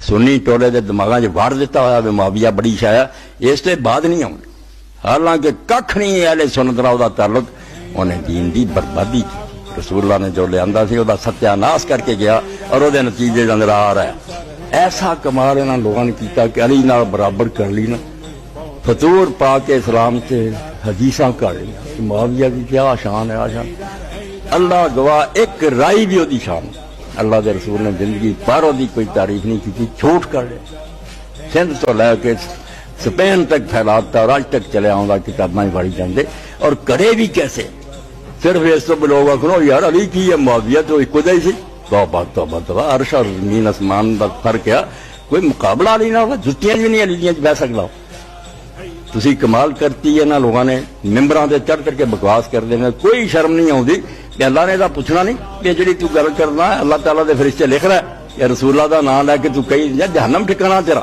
سنی ٹولے دے دماغاں 'چ وڑ دیتا ہوا بھی معاویہ بڑی شایا اس تے بعد نہیں آؤں، حالانکہ ککھ نہیں اہل سنت نال دا تعلق، انہیں دین دی بربادی کی۔ رسول اللہ نے جو لے آندا سی وہ ستیہ ناس کر کے گیا اور وہ نتیجے نظر آ رہا ہے۔ ایسا کمال انہاں لوگوں نے کیتا کہ علی نال برابر کر لی نا، فطور پا کے اسلام سے حدیثاں کر لی کہ معاویہ کی کیا شان ہے، شان اللہ گواہ ایک رائی بھی وہی شان۔ اللہ دے رسول نے زندگی پر وہی کوئی تعریف نہیں کی، جھوٹ کر لے۔ سندھ تو لے کے سپین تک پھیلاتا اور آج تک چلے آؤں گا کتاباں پڑھی جاندے، اور کرے بھی کیسے؟ صرف اس تو لوگ آخر یار علی کی ہے معاویہ تو ایک ہی سی، توبہ توبہ توبہ، عرش اور زمین آسمان کا فرق ہے، کوئی مقابلہ علی نہ ہوگا، جتیاں بھی نہیں علی دیاں بہ سکتا ہو۔ تسی کمال کرتی ہے نا لوگوں نے ممبراں تے چڑھ کر کے بکواس کر دینا، کوئی شرم نہیں آتی کہ اللہ نے تو پوچھنا نہیں کہ جڑی تو گل کرنا ہے اللہ تعالیٰ دے فرشتے لکھ رہا ہے یا رسول اللہ دا نام لے کے تو کئی جہنم ٹھکانا تیرا۔